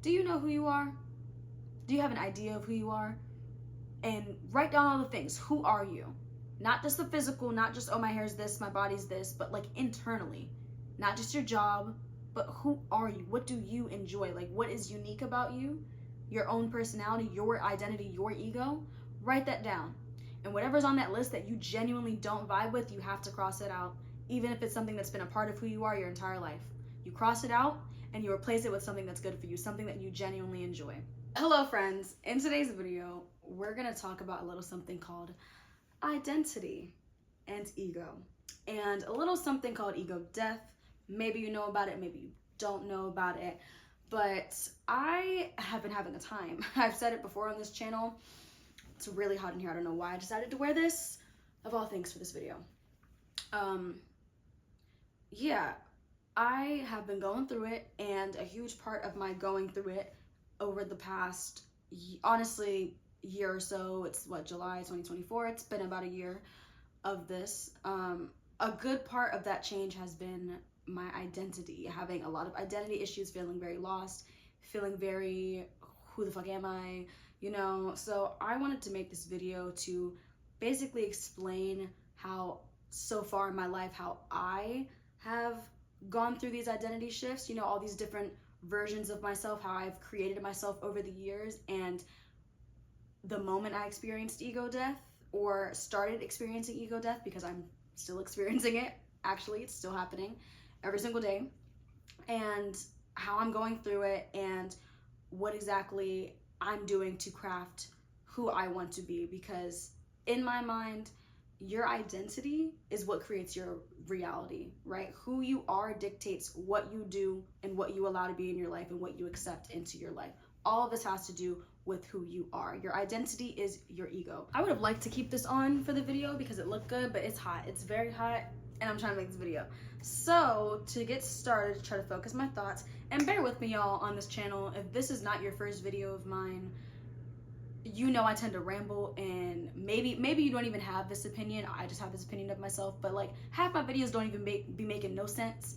Do you know who you are? Do you have an idea of who you are? And write down all the things. Who are you? Not just the physical, not just, oh, my hair's this, my body's this, but like internally. Not just your job, but who are you? What do you enjoy? Like, what is unique about you? Your own personality, your identity, your ego? Write that down. And whatever's on that list that you genuinely don't vibe with, you have to cross it out, even if it's something that's been a part of who you are your entire life. You cross it out and you replace it with something that's good for you, something that you genuinely enjoy. Hello, friends. In today's video, we're going to talk about a little something called identity and ego, and a little something called ego death. Maybe you know about it, maybe you don't know about it, but I have been having a time. I've said it before on this channel. It's really hot in here. I don't know why I decided to wear this, of all things, for this video. Yeah, I have been going through it, and a huge part of my going through it over the past, honestly, year or so, it's what, July 2024, it's been about a year of this. A good part of that change has been my identity, having a lot of identity issues, feeling very lost, feeling very, who the fuck am I, you know? So I wanted to make this video to basically explain how, so far in my life, how I have gone through these identity shifts, you know, all these different versions of myself, how I've created myself over the years, and the moment I experienced ego death, or started experiencing ego death, because I'm still experiencing it. Actually, it's still happening every single day, and how I'm going through it, and what exactly I'm doing to craft who I want to be. Because in my mind, your identity is what creates your reality, right? Who you are dictates what you do and what you allow to be in your life and what you accept into your life. All of this has to do with who you are. Your identity is your ego. I would have liked to keep this on for the video because it looked good, but it's hot. It's very hot, and I'm trying to make this video. So to get started, to try to focus my thoughts, and bear with me, y'all, on this channel. If this is not your first video of mine, you know I tend to ramble, and maybe you don't even have this opinion. I just have this opinion of myself, but like half my videos don't even be making no sense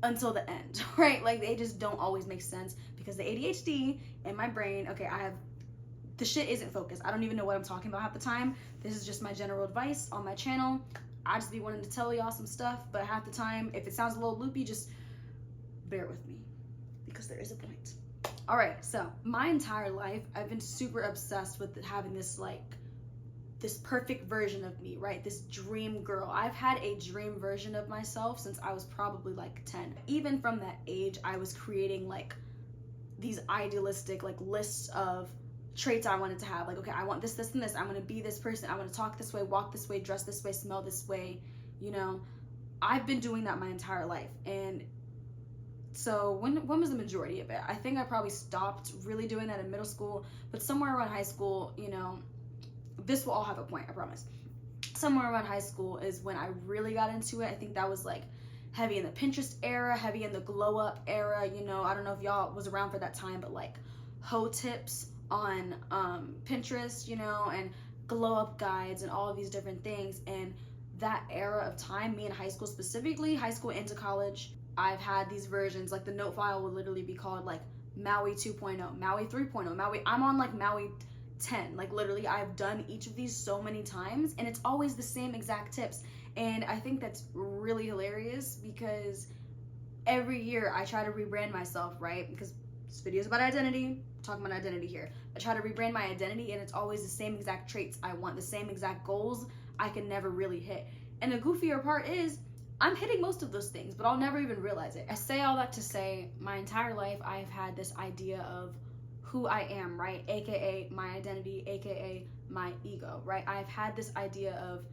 until the end, right? Like, they just don't always make sense because the ADHD in my brain, okay, the shit isn't focused. I don't even know what I'm talking about half the time. This is just my general advice on my channel. I just be wanting to tell y'all some stuff, but half the time, if it sounds a little loopy, just bear with me because there is a point. All right, so my entire life, I've been super obsessed with having this, like, this perfect version of me, right? This dream girl. I've had a dream version of myself since I was probably like 10. Even from that age, I was creating like these idealistic like lists of traits I wanted to have. Like, okay, I want this, this, and this. I'm gonna be this person. I want to talk this way, walk this way, dress this way, smell this way. You know, I've been doing that my entire life. And so when was the majority of it? I think I probably stopped really doing that in middle school, but somewhere around high school, you know, this will all have a point, I promise. Somewhere around high school is when I really got into it. I think that was like heavy in the Pinterest era, heavy in the glow up era. You know, I don't know if y'all was around for that time, but like hoe tips on Pinterest, you know, and glow up guides and all of these different things. And that era of time, me in high school specifically, high school into college, I've had these versions. Like, the note file would literally be called like Maui 2.0, Maui 3.0, Maui. I'm on like Maui 10. Like, literally, I've done each of these so many times, and it's always the same exact tips. And I think that's really hilarious because every year I try to rebrand myself, right? Because this video is about identity, I'm talking about identity here. I try to rebrand my identity, and it's always the same exact traits I want, the same exact goals I can never really hit. And the goofier part is I'm hitting most of those things, but I'll never even realize it. I say all that to say, my entire life I've had this idea of who I am, right? AKA my identity, AKA my ego, right? I've had this idea of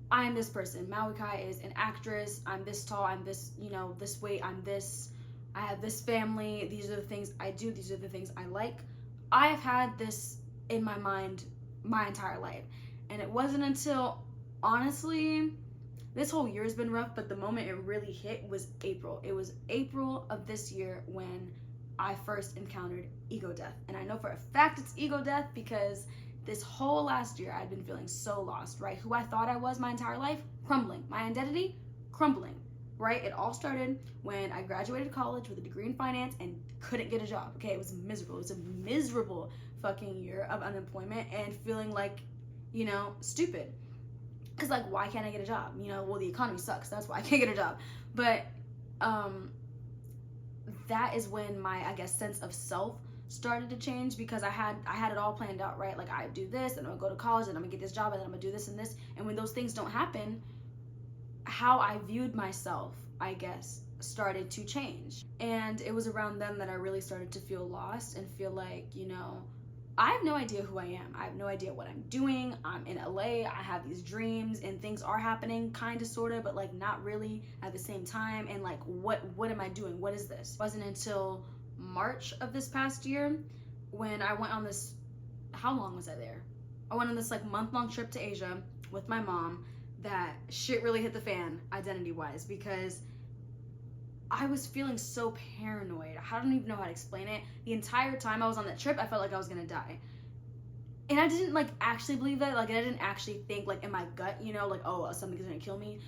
I'm this person. Maui Kai is an actress. I'm this tall. I'm this, you know, this weight. I'm this. I have this family. These are the things I do. These are the things I like. I have had this in my mind my entire life. And it wasn't until, honestly, this whole year has been rough, but the moment it really hit was April. It was April of this year when I first encountered ego death. And I know for a fact it's ego death because this whole last year I'd been feeling so lost, right? Who I thought I was my entire life, crumbling. My identity, crumbling. right? It all started when I graduated college with a degree in finance and couldn't get a job. Okay, it was miserable. It was a miserable fucking year of unemployment and feeling like, you know, stupid. Because, like, why can't I get a job? You know, well, the economy sucks. That's why I can't get a job. But that is when my, I guess, sense of self started to change, because I had it all planned out, right? Like, I do this, and I'm gonna go to college, and I'm gonna get this job, and then I'm gonna do this and this. And when those things don't happen, how I viewed myself, I guess, started to change. And it was around then that I really started to feel lost and feel like, you know, I have no idea who I am. I have no idea what I'm doing. I'm in LA. I have these dreams and things are happening, kind of, sort of, but like not really at the same time. And like, what am I doing? What is this? It wasn't until March of this past year when I went on this, how long was I there? I went on this like month-long trip to Asia with my mom, that shit really hit the fan identity-wise, because I was feeling so paranoid. I don't even know how to explain it. The entire time I was on that trip, I felt like I was gonna die. And I didn't like actually believe that. Like, I didn't actually think like in my gut, you know, like, oh, something's gonna kill me.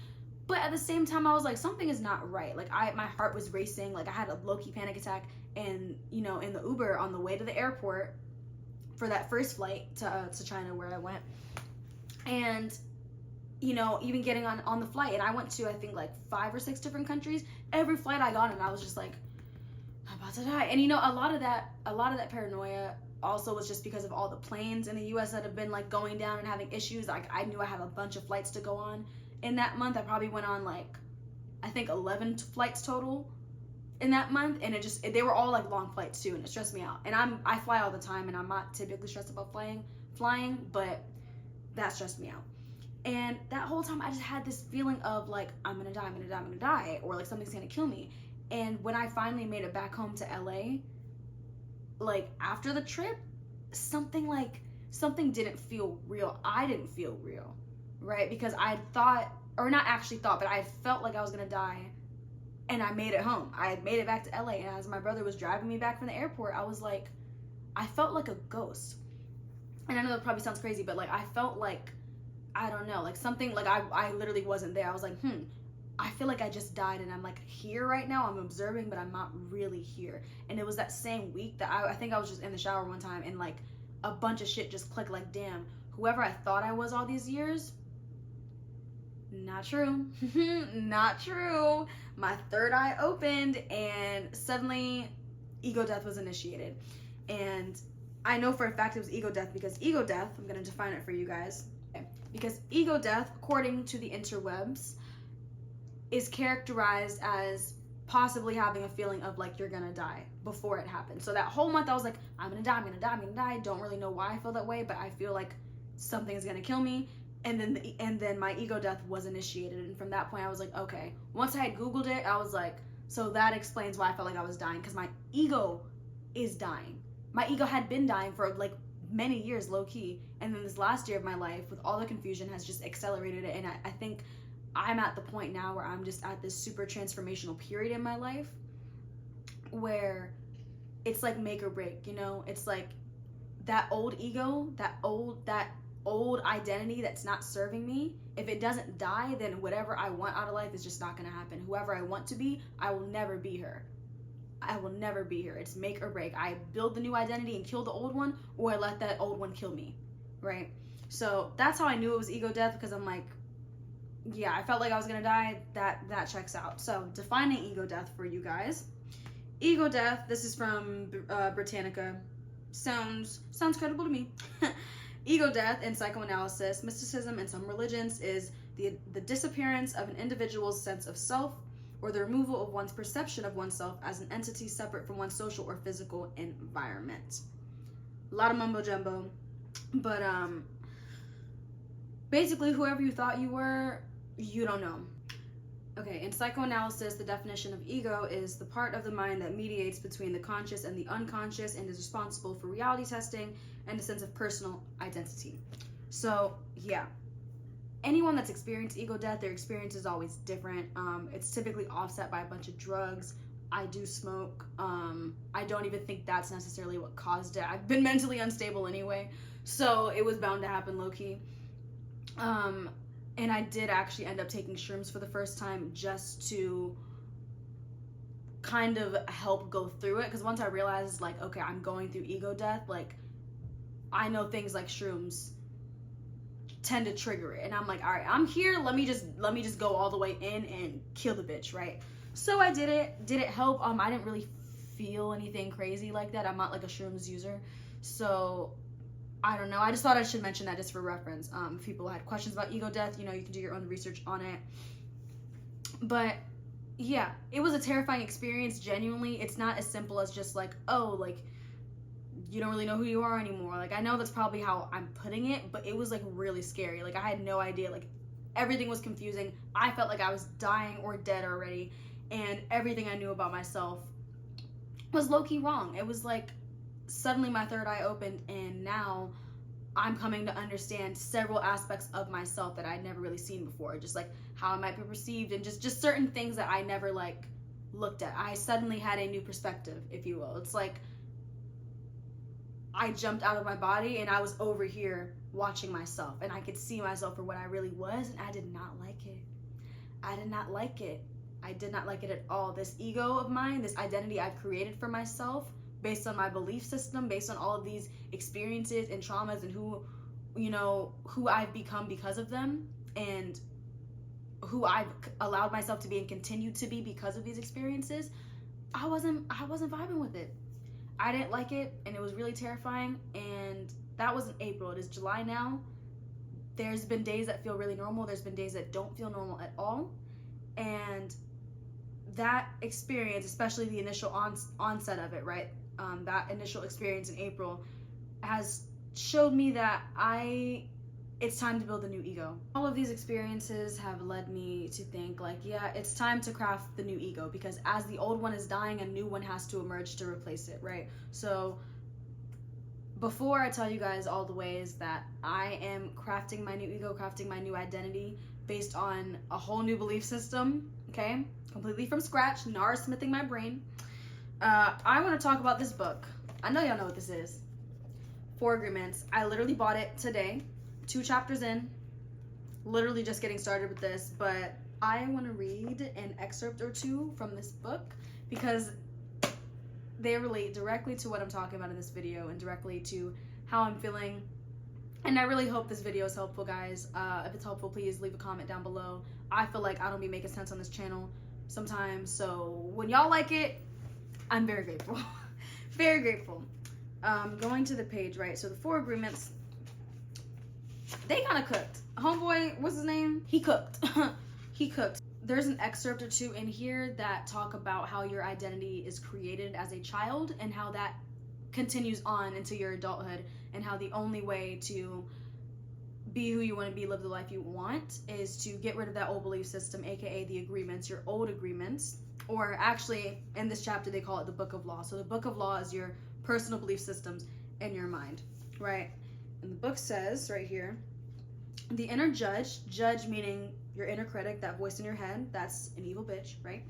But at the same time, I was like, something is not right. Like, my heart was racing. Like, I had a low-key panic attack, and you know, in the Uber on the way to the airport for that first flight to China, where I went. And you know, even getting on the flight, and I went to, I think, like 5 or 6 different countries. Every flight I got on, I was just like, I'm about to die. And you know, a lot of that paranoia also was just because of all the planes in the US that have been like going down and having issues. Like, I knew I had a bunch of flights to go on in that month. I probably went on like, I think 11 flights total in that month, and they were all like long flights too, and it stressed me out. And I fly all the time, and I'm not typically stressed about flying, but that stressed me out. And that whole time I just had this feeling of like, I'm gonna die, or like something's gonna kill me. And when I finally made it back home to LA, like after the trip, something didn't feel real. I didn't feel real, right? Because I thought, or not actually thought, but I felt like I was gonna die, and I made it home. I had made it back to LA, and as my brother was driving me back from the airport, I was like, I felt like a ghost. And I know that probably sounds crazy, but like I felt like, I don't know, like something, like I literally wasn't there. I was like, I feel like I just died, and I'm like here right now. I'm observing, but I'm not really here. And it was that same week that I think I was just in the shower one time, and like a bunch of shit just clicked, like, damn, whoever I thought I was all these years, not true. Not true. My third eye opened, and suddenly ego death was initiated. And I know for a fact it was ego death, because ego death, I'm going to define it for you guys. Because ego death, according to the interwebs, is characterized as possibly having a feeling of like you're gonna die before it happens. So that whole month I was like, I'm gonna die. Don't really know why I feel that way, but I feel like something is gonna kill me. And then my ego death was initiated, and from that point I was like, okay. Once I had Googled it, I was like, so that explains why I felt like I was dying, because my ego is dying. My ego had been dying for like many years, low-key, and then this last year of my life with all the confusion has just accelerated it. And I think I'm at the point now where I'm just at this super transformational period in my life where it's like make or break, you know? It's like that old ego, that old identity that's not serving me, if it doesn't die, then whatever I want out of life is just not gonna happen. Whoever I want to be, I will never be her. I will never be here. It's make or break. I build the new identity and kill the old one, or I let that old one kill me, right? So that's how I knew it was ego death, because I'm like, yeah, I felt like I was gonna die. That checks out. So defining ego death for you guys. Ego death, this is from Britannica. Sounds credible to me. Ego death in psychoanalysis, mysticism, and some religions is the disappearance of an individual's sense of self, or the removal of one's perception of oneself as an entity separate from one's social or physical environment. A lot of mumbo jumbo, but basically whoever you thought you were, you don't know. Okay, in psychoanalysis, the definition of ego is the part of the mind that mediates between the conscious and the unconscious and is responsible for reality testing and a sense of personal identity. So, yeah. Anyone that's experienced ego death, their experience is always different. It's typically offset by a bunch of drugs. I do smoke. I don't even think that's necessarily what caused it. I've been mentally unstable anyway, so it was bound to happen low-key. And I did actually end up taking shrooms for the first time just to kind of help go through it, because once I realized, like, okay, I'm going through ego death, like, I know things like shrooms tend to trigger it, and I'm like, all right, I'm here, let me just go all the way in and kill the bitch, right? So I did it help? I didn't really feel anything crazy like that. I'm not like a shrooms user, so I don't know. I just thought I should mention that just for reference. If people had questions about ego death, you know, you can do your own research on it. But yeah, it was a terrifying experience, genuinely. It's not as simple as just like, oh, like, you don't really know who you are anymore. Like, I know that's probably how I'm putting it, but it was like really scary. Like, I had no idea. Like, everything was confusing. I felt like I was dying or dead already, and everything I knew about myself was low-key wrong. It was like suddenly my third eye opened, and now I'm coming to understand several aspects of myself that I'd never really seen before, just like how I might be perceived, and just certain things that I never like looked at. I suddenly had a new perspective, if you will. It's like I jumped out of my body and I was over here watching myself, and I could see myself for what I really was, and I did not like it. I did not like it. I did not like it at all. This ego of mine, this identity I've created for myself based on my belief system, based on all of these experiences and traumas and who I've become because of them, and who I've allowed myself to be and continue to be because of these experiences, I wasn't vibing with it. I didn't like it, and it was really terrifying. And that was in April. It is July now. There's been days that feel really normal. There's been days that don't feel normal at all. And that experience, especially the initial onset of it, right? That initial experience in April has showed me that it's time to build a new ego. All of these experiences have led me to think, like, yeah, it's time to craft the new ego, because as the old one is dying, a new one has to emerge to replace it, right? So before I tell you guys all the ways that I am crafting my new ego, crafting my new identity based on a whole new belief system, okay, completely from scratch, smithing my brain, I want to talk about this book. I know y'all know what this is. 4 Agreements. I literally bought it today, 2 chapters in, literally just getting started with this, but I want to read an excerpt or 2 from this book because they relate directly to what I'm talking about in this video and directly to how I'm feeling. And I really hope this video is helpful, guys. If it's helpful, please leave a comment down below. I feel like I don't be making sense on this channel sometimes, so when y'all like it, I'm very grateful. Very grateful. Going to the page, right? So the 4 Agreements, they kind of cooked. Homeboy, what's his name? He cooked. He cooked. There's an excerpt or 2 in here that talk about how your identity is created as a child and how that continues on into your adulthood, and how the only way to be who you want to be, live the life you want, is to get rid of that old belief system, aka the agreements, your old agreements. Or actually, in this chapter, they call it the Book of Law. So the Book of Law is your personal belief systems in your mind, right? And the book says right here, the inner judge meaning your inner critic, that voice in your head, that's an evil bitch, right?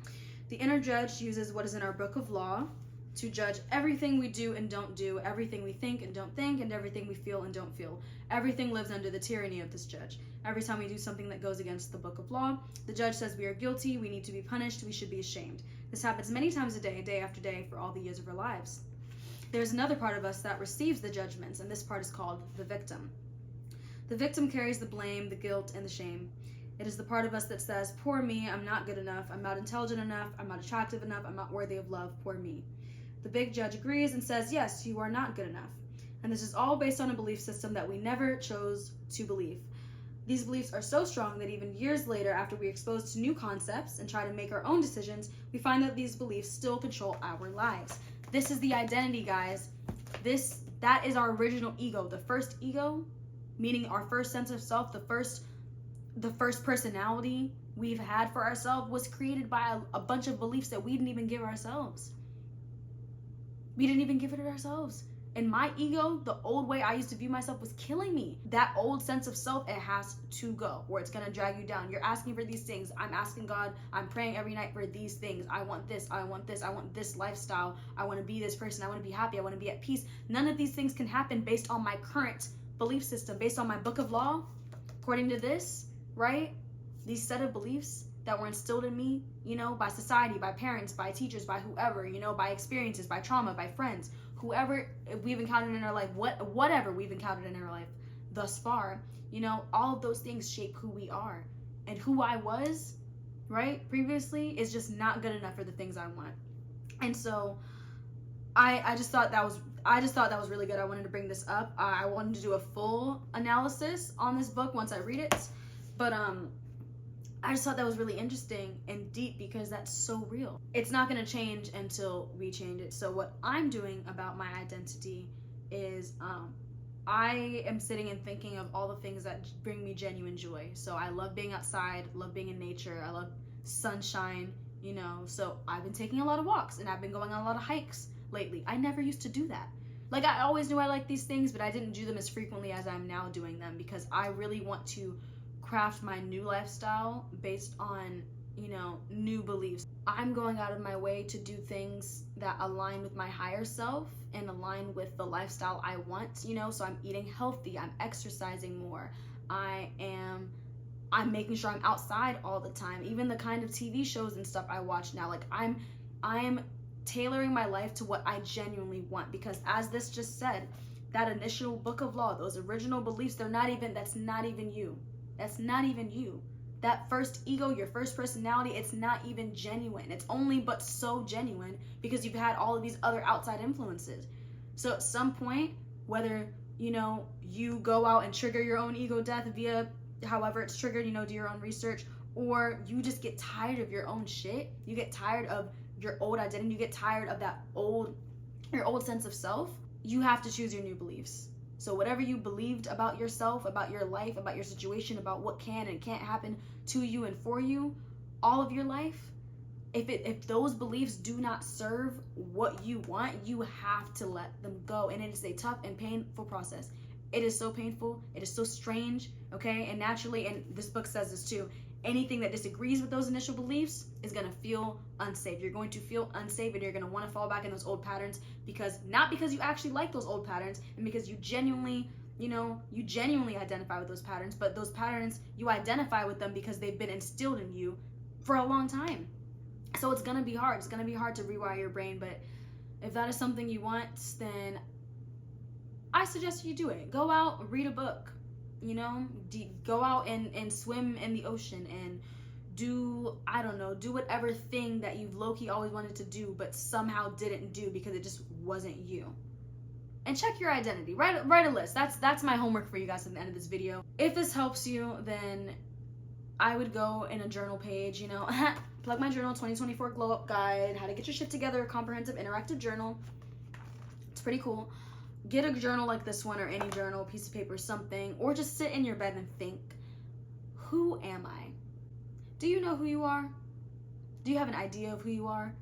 The inner judge uses what is in our Book of Law to judge everything we do and don't do, everything we think and don't think, and everything we feel and don't feel. Everything lives under the tyranny of this judge. Every time we do something that goes against the Book of Law, the judge says we are guilty, we need to be punished, we should be ashamed. This happens many times a day after day, for all the years of our lives. There's another part of us that receives the judgments, and this part is called the victim. The victim carries the blame, the guilt, and the shame. It is the part of us that says, poor me, I'm not good enough, I'm not intelligent enough, I'm not attractive enough, I'm not worthy of love, poor me. The big judge agrees and says, yes, you are not good enough. And this is all based on a belief system that we never chose to believe. These beliefs are so strong that even years later, after we are exposed to new concepts and try to make our own decisions, we find that these beliefs still control our lives. This is the identity, guys. That is our original ego. The first ego, meaning our first sense of self, the first personality we've had for ourselves, was created by a bunch of beliefs that we didn't even give ourselves. We didn't even give it ourselves. And my ego, the old way I used to view myself, was killing me. That old sense of self, it has to go, or it's gonna drag you down. You're asking for these things. I'm asking God, I'm praying every night for these things. I want this, I want this, I want this lifestyle. I wanna be this person, I wanna be happy, I wanna be at peace. None of these things can happen based on my current belief system, based on my Book of Law. According to this, right? These set of beliefs that were instilled in me, you know, by society, by parents, by teachers, by whoever, you know, by experiences, by trauma, by friends, whoever we've encountered in our life, whatever we've encountered in our life thus far, you know, all of those things shape who we are. And who I was, right, previously is just not good enough for the things I want. And so I just thought that was really good. I wanted to bring this up. I wanted to do a full analysis on this book once I read it. But I just thought that was really interesting and deep because that's so real. It's not going to change until we change it. So what I'm doing about my identity is I am sitting and thinking of all the things that bring me genuine joy. So I love being outside, love being in nature, I love sunshine, you know. So I've been taking a lot of walks and I've been going on a lot of hikes lately. I never used to do that. Like, I always knew I liked these things, but I didn't do them as frequently as I'm now doing them because I really want to craft my new lifestyle based on, you know, new beliefs. I'm going out of my way to do things that align with my higher self and align with the lifestyle I want, you know. So I'm eating healthy, I'm exercising more, I'm making sure I'm outside all the time. Even the kind of TV shows and stuff I watch now, like I'm tailoring my life to what I genuinely want, because as this just said, that initial book of law, those original beliefs, that's not even you. That's not even you. That first ego, your first personality, it's not even genuine. It's only but so genuine because you've had all of these other outside influences. So at some point, whether, you know, you go out and trigger your own ego death via however it's triggered, you know, do your own research, or you just get tired of your own shit, you get tired of your old identity, you get tired of your old sense of self, you have to choose your new beliefs. So whatever you believed about yourself, about your life, about your situation, about what can and can't happen to you and for you all of your life, if those beliefs do not serve what you want, you have to let them go. And it is a tough and painful process. It is so painful. It is so strange, okay? And naturally, and this book says this too, anything that disagrees with those initial beliefs is going to feel unsafe. You're going to feel unsafe and you're going to want to fall back in those old patterns, because not because you actually like those old patterns and because you genuinely identify with those patterns, but those patterns, you identify with them because they've been instilled in you for a long time. So it's going to be hard. It's going to be hard to rewire your brain, but if that is something you want, then I suggest you do it. Go out, read a book, you know, go out and swim in the ocean and do whatever thing that you've low-key always wanted to do but somehow didn't do because it just wasn't you. And check your identity. Write a list. That's my homework for you guys at the end of this video. If this helps you, then I would go in a journal page, you know, plug my journal, 2024 glow up guide, how to get your shit together, comprehensive interactive journal. It's pretty cool. Get a journal like this one, or any journal, piece of paper, something, or just sit in your bed and think, who am I? Do you know who you are? Do you have an idea of who you are?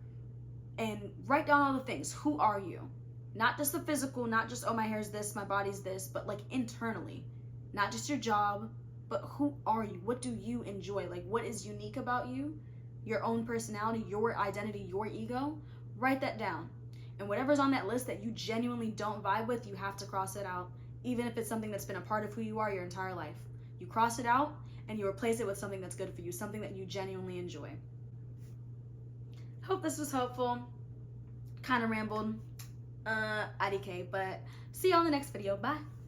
And write down all the things. Who are you? Not just the physical, not just, oh, my hair's this, my body's this, but like internally. Not just your job, but who are you? What do you enjoy? Like, what is unique about you? Your own personality, your identity, your ego? Write that down. And whatever's on that list that you genuinely don't vibe with, you have to cross it out, even if it's something that's been a part of who you are your entire life. You cross it out and you replace it with something that's good for you, something that you genuinely enjoy. Hope this was helpful. Kind of rambled. IDK, but see you on the next video. Bye.